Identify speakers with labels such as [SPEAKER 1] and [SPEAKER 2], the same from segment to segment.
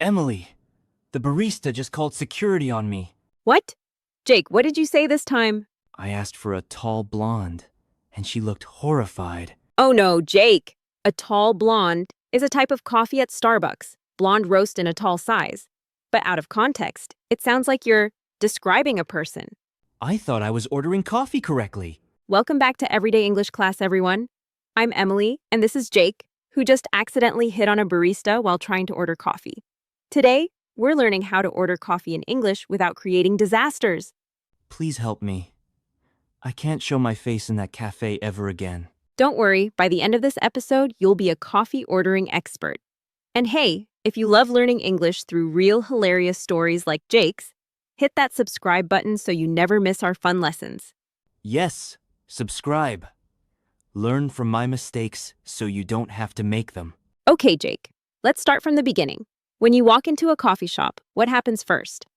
[SPEAKER 1] Emily, the barista just called security on me.
[SPEAKER 2] What? Jake, what did you say this time?
[SPEAKER 1] I asked for a tall blonde, and she looked horrified.
[SPEAKER 2] Oh no, Jake. A tall blonde is a type of coffee at Starbucks, blonde roast in a tall size. But out of context, it sounds like you're describing a person.
[SPEAKER 1] I thought I was ordering coffee correctly.
[SPEAKER 2] Welcome back to Everyday English class, everyone. I'm Emily, and this is Jake, who just accidentally hit on a barista while trying to order coffee. Today, we're learning how to order coffee in English without creating disasters.
[SPEAKER 1] Please help me. I can't show my face in that cafe ever again.
[SPEAKER 2] Don't worry, by the end of this episode, you'll be a coffee ordering expert. And hey, if you love learning English through real hilarious stories like Jake's, hit that subscribe button so you never miss our fun lessons.
[SPEAKER 1] Yes, subscribe. Learn from my mistakes so you don't have to make them.
[SPEAKER 2] Okay, Jake, let's start from the beginning. When you walk into a coffee shop, what happens first?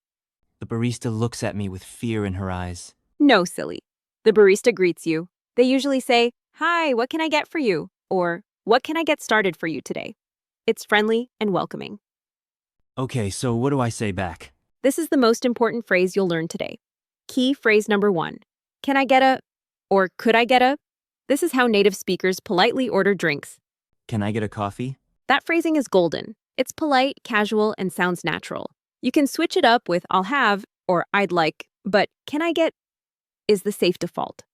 [SPEAKER 1] The barista looks at me with fear in her eyes.
[SPEAKER 2] No, silly. The barista greets you. They usually say, "Hi, what can I get for you?" Or, "What can I get started for you today?" It's friendly and welcoming.
[SPEAKER 1] Okay, so what do I say back?
[SPEAKER 2] This is the most important phrase you'll learn today. Key phrase number 1. Can I get a, or could I get a? This is how native speakers politely order drinks.
[SPEAKER 1] Can I get a coffee?
[SPEAKER 2] That phrasing is golden. It's polite, casual, and sounds natural. You can switch it up with I'll have or I'd like, but can I get is the safe default.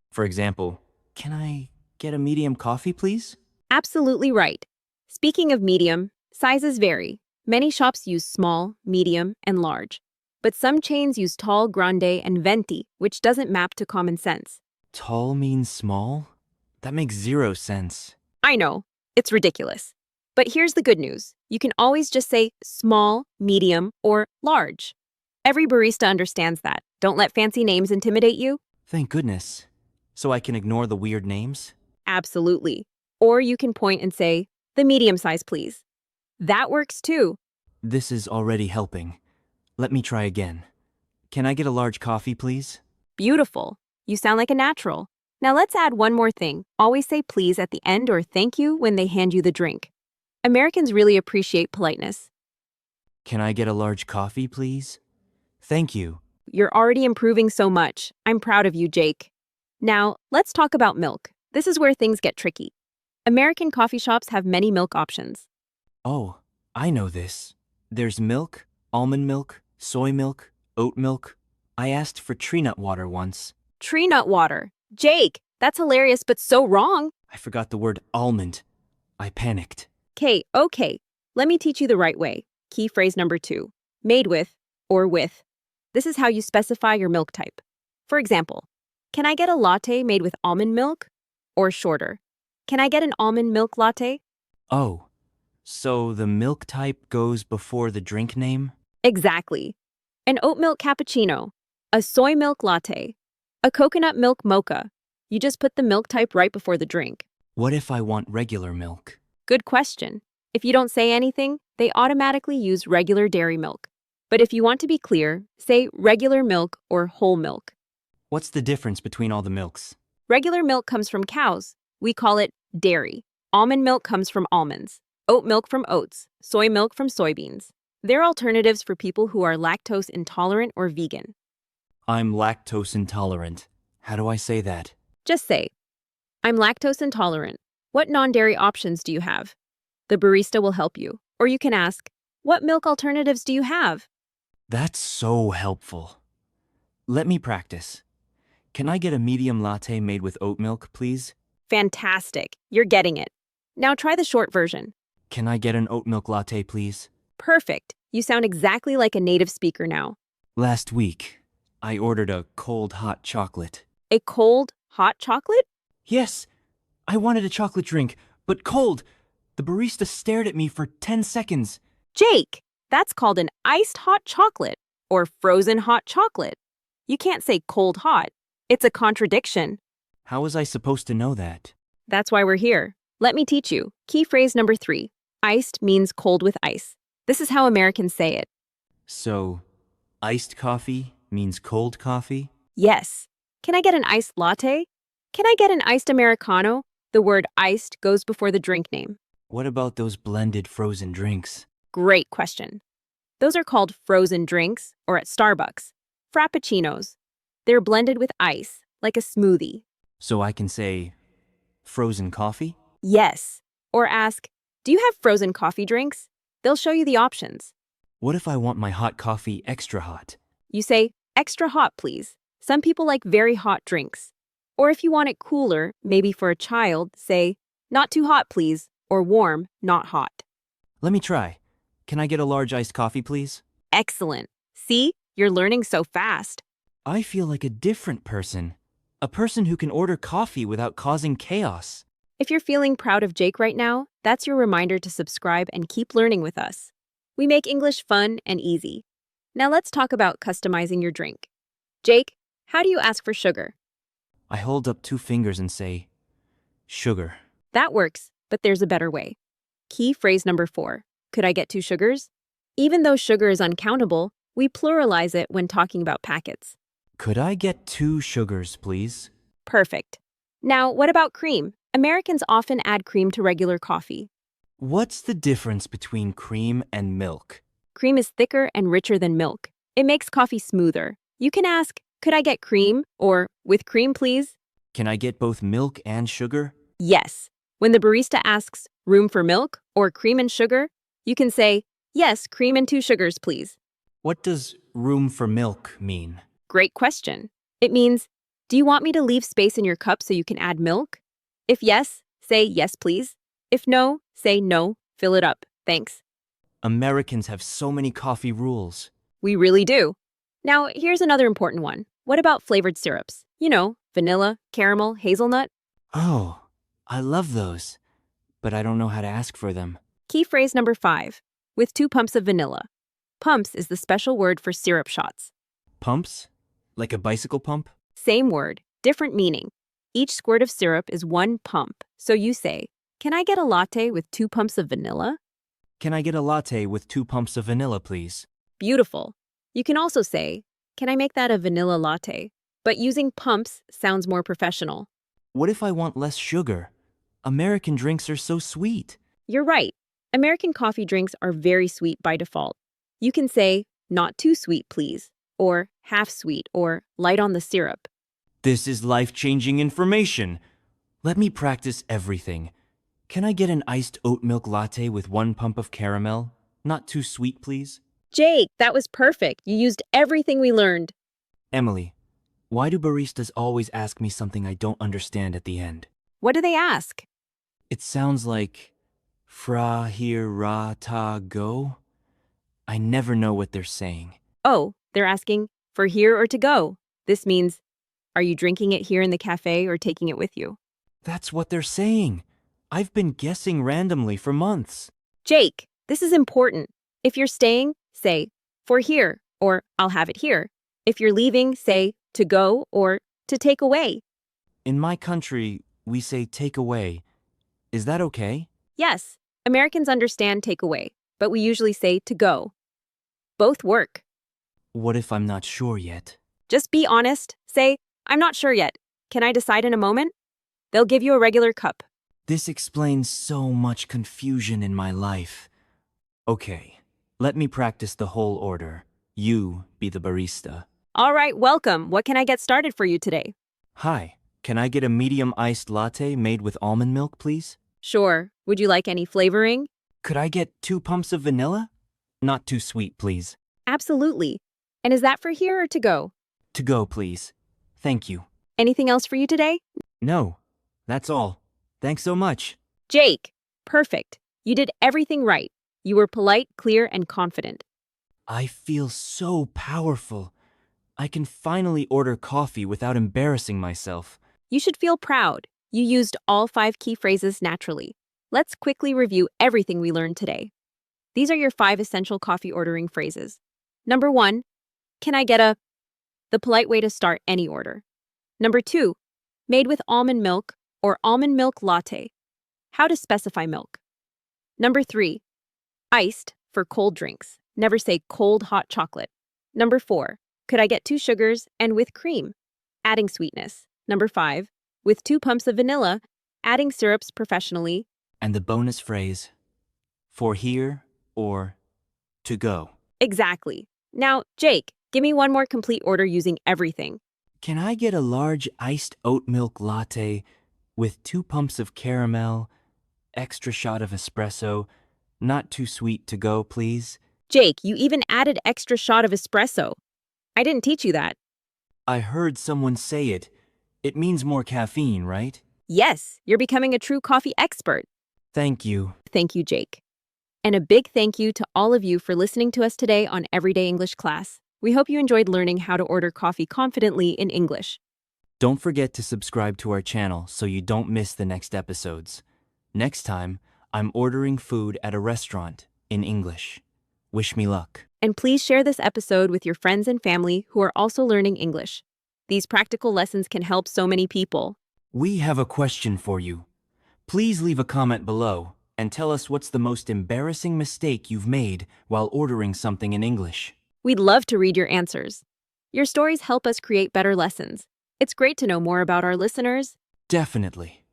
[SPEAKER 1] For example, can I get a medium coffee, please?
[SPEAKER 2] Absolutely right. Speaking of medium, sizes vary. Many shops use small, medium, and large. But some chains use tall, grande, and venti, which doesn't map to common sense.
[SPEAKER 1] Tall means small? That makes zero sense.
[SPEAKER 2] I know, it's ridiculous. But here's the good news. You can always just say small, medium, or large. Every barista understands that. Don't let fancy names intimidate you.
[SPEAKER 1] Thank goodness. So I can ignore the weird names?
[SPEAKER 2] Absolutely. Or you can point and say, the medium size, please. That works too.
[SPEAKER 1] This is already helping. Let me try again. Can I get a large coffee, please?
[SPEAKER 2] Beautiful. You sound like a natural. Now let's add one more thing. Always say please at the end or thank you when they hand you the drink. Americans really appreciate politeness.
[SPEAKER 1] Can I get a large coffee, please? Thank you.
[SPEAKER 2] You're already improving so much. I'm proud of you, Jake. Now, let's talk about milk. This is where things get tricky. American coffee shops have many milk options.
[SPEAKER 1] Oh, I know this. There's milk, almond milk, soy milk, oat milk. I asked for tree nut water once.
[SPEAKER 2] Tree nut water. Jake, that's hilarious but so wrong.
[SPEAKER 1] I forgot the word almond. I panicked.
[SPEAKER 2] Okay. Let me teach you the right way. Key phrase number 2. Made with or with. This is how you specify your milk type. For example, can I get a latte made with almond milk? Or shorter, can I get an almond milk latte?
[SPEAKER 1] Oh, so the milk type goes before the drink name?
[SPEAKER 2] Exactly. An oat milk cappuccino, a soy milk latte, a coconut milk mocha. You just put the milk type right before the drink.
[SPEAKER 1] What if I want regular milk?
[SPEAKER 2] Good question. If you don't say anything, they automatically use regular dairy milk. But if you want to be clear, say regular milk or whole milk.
[SPEAKER 1] What's the difference between all the milks?
[SPEAKER 2] Regular milk comes from cows. We call it dairy. Almond milk comes from almonds. Oat milk from oats. Soy milk from soybeans. They're alternatives for people who are lactose intolerant or vegan.
[SPEAKER 1] I'm lactose intolerant. How do I say that?
[SPEAKER 2] Just say, I'm lactose intolerant. What non-dairy options do you have? The barista will help you. Or you can ask, what milk alternatives do you have?
[SPEAKER 1] That's so helpful. Let me practice. Can I get a medium latte made with oat milk, please?
[SPEAKER 2] Fantastic. You're getting it. Now try the short version.
[SPEAKER 1] Can I get an oat milk latte, please?
[SPEAKER 2] Perfect. You sound exactly like a native speaker now.
[SPEAKER 1] Last week, I ordered a cold hot chocolate.
[SPEAKER 2] A cold, hot chocolate?
[SPEAKER 1] Yes, I wanted a chocolate drink, but cold. The barista stared at me for 10 seconds.
[SPEAKER 2] Jake, that's called an iced hot chocolate or frozen hot chocolate. You can't say cold hot. It's a contradiction.
[SPEAKER 1] How was I supposed to know that?
[SPEAKER 2] That's why we're here. Let me teach you. Key phrase number 3. Iced means cold with ice. This is how Americans say it.
[SPEAKER 1] So, iced coffee means cold coffee?
[SPEAKER 2] Yes. Can I get an iced latte? Can I get an iced Americano? The word iced goes before the drink name.
[SPEAKER 1] What about those blended frozen drinks?
[SPEAKER 2] Great question. Those are called frozen drinks, or at Starbucks, frappuccinos. They're blended with ice, like a smoothie.
[SPEAKER 1] So I can say frozen coffee?
[SPEAKER 2] Yes. Or ask, do you have frozen coffee drinks? They'll show you the options.
[SPEAKER 1] What if I want my hot coffee extra hot?
[SPEAKER 2] You say, extra hot, please. Some people like very hot drinks. Or if you want it cooler, maybe for a child, say, not too hot, please, or warm, not hot.
[SPEAKER 1] Let me try. Can I get a large iced coffee, please?
[SPEAKER 2] Excellent. See, you're learning so fast.
[SPEAKER 1] I feel like a different person. A person who can order coffee without causing chaos.
[SPEAKER 2] If you're feeling proud of Jake right now, that's your reminder to subscribe and keep learning with us. We make English fun and easy. Now let's talk about customizing your drink. Jake, how do you ask for sugar?
[SPEAKER 1] I hold up 2 fingers and say, sugar.
[SPEAKER 2] That works, but there's a better way. Key phrase number 4. Could I get 2 sugars? Even though sugar is uncountable, we pluralize it when talking about packets.
[SPEAKER 1] Could I get 2 sugars, please?
[SPEAKER 2] Perfect. Now, what about cream? Americans often add cream to regular coffee.
[SPEAKER 1] What's the difference between cream and milk?
[SPEAKER 2] Cream is thicker and richer than milk. It makes coffee smoother. You can ask, could I get cream? Or, with cream, please?
[SPEAKER 1] Can I get both milk and sugar?
[SPEAKER 2] Yes. When the barista asks, room for milk or cream and sugar, you can say, yes, cream and 2 sugars, please.
[SPEAKER 1] What does room for milk mean?
[SPEAKER 2] Great question. It means, do you want me to leave space in your cup so you can add milk? If yes, say yes, please. If no, say no, fill it up. Thanks.
[SPEAKER 1] Americans have so many coffee rules.
[SPEAKER 2] We really do. Now, here's another important one. What about flavored syrups? You know, vanilla, caramel, hazelnut.
[SPEAKER 1] Oh, I love those, but I don't know how to ask for them.
[SPEAKER 2] Key phrase number 5, with 2 pumps of vanilla. Pumps is the special word for syrup shots.
[SPEAKER 1] Pumps? Like a bicycle pump?
[SPEAKER 2] Same word, different meaning. Each squirt of syrup is 1 pump, so you say, can I get a latte with 2 pumps of vanilla?
[SPEAKER 1] Can I get a latte with 2 pumps of vanilla, please?
[SPEAKER 2] Beautiful. You can also say, can I make that a vanilla latte? But using pumps sounds more professional.
[SPEAKER 1] What if I want less sugar? American drinks are so sweet.
[SPEAKER 2] You're right. American coffee drinks are very sweet by default. You can say, not too sweet, please, or half sweet, or light on the syrup.
[SPEAKER 1] This is life-changing information. Let me practice everything. Can I get an iced oat milk latte with 1 pump of caramel? Not too sweet, please?
[SPEAKER 2] Jake, that was perfect. You used everything we learned.
[SPEAKER 1] Emily, why do baristas always ask me something I don't understand at the end?
[SPEAKER 2] What do they ask?
[SPEAKER 1] It sounds like fra, here, ra, ta, go. I never know what they're saying.
[SPEAKER 2] Oh, they're asking, for here or to go. This means, are you drinking it here in the cafe or taking it with you?
[SPEAKER 1] That's what they're saying. I've been guessing randomly for months.
[SPEAKER 2] Jake, this is important. If you're staying, say, for here, or I'll have it here. If you're leaving, say, to go or to take away.
[SPEAKER 1] In my country, we say take away. Is that okay?
[SPEAKER 2] Yes, Americans understand take away, but we usually say to go. Both work.
[SPEAKER 1] What if I'm not sure yet?
[SPEAKER 2] Just be honest. Say, I'm not sure yet. Can I decide in a moment? They'll give you a regular cup.
[SPEAKER 1] This explains so much confusion in my life. Okay, let me practice the whole order. You be the barista.
[SPEAKER 2] All right, welcome. What can I get started for you today?
[SPEAKER 1] Hi, can I get a medium iced latte made with almond milk, please?
[SPEAKER 2] Sure. Would you like any flavoring?
[SPEAKER 1] Could I get 2 pumps of vanilla? Not too sweet, please.
[SPEAKER 2] Absolutely. And is that for here or to go?
[SPEAKER 1] To go, please. Thank you.
[SPEAKER 2] Anything else for you today?
[SPEAKER 1] No, that's all. Thanks so much.
[SPEAKER 2] Jake, perfect. You did everything right. You were polite, clear, and confident.
[SPEAKER 1] I feel so powerful. I can finally order coffee without embarrassing myself.
[SPEAKER 2] You should feel proud. You used all 5 key phrases naturally. Let's quickly review everything we learned today. These are your 5 essential coffee ordering phrases. Number 1, can I get a? The polite way to start any order. Number 2, made with almond milk or almond milk latte. How to specify milk. Number 3, iced for cold drinks. Never say cold hot chocolate. Number 4, could I get 2 sugars and with cream? Adding sweetness. Number 5, with 2 pumps of vanilla, adding syrups professionally.
[SPEAKER 1] And the bonus phrase, for here or to go.
[SPEAKER 2] Exactly. Now, Jake, give me one more complete order using everything.
[SPEAKER 1] Can I get a large iced oat milk latte with 2 pumps of caramel, extra shot of espresso, not too sweet to go, please?
[SPEAKER 2] Jake, you even added extra shot of espresso. I didn't teach you that.
[SPEAKER 1] I heard someone say it. It means more caffeine, right?
[SPEAKER 2] Yes, you're becoming a true coffee expert.
[SPEAKER 1] Thank you.
[SPEAKER 2] Thank you, Jake. And a big thank you to all of you for listening to us today on Everyday English Class. We hope you enjoyed learning how to order coffee confidently in English.
[SPEAKER 1] Don't forget to subscribe to our channel so you don't miss the next episodes. Next time, I'm ordering food at a restaurant in English. Wish me luck.
[SPEAKER 2] And please share this episode with your friends and family who are also learning English. These practical lessons can help so many people.
[SPEAKER 1] We have a question for you. Please leave a comment below and tell us what's the most embarrassing mistake you've made while ordering something in English.
[SPEAKER 2] We'd love to read your answers. Your stories help us create better lessons. It's great to know more about our listeners.
[SPEAKER 1] Definitely.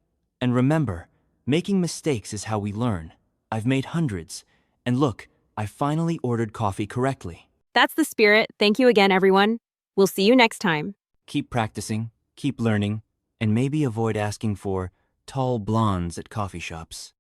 [SPEAKER 1] And remember, making mistakes is how we learn. I've made hundreds. And look, I finally ordered coffee correctly.
[SPEAKER 2] That's the spirit. Thank you again, everyone. We'll see you next time.
[SPEAKER 1] Keep practicing, keep learning, and maybe avoid asking for tall blondes at coffee shops.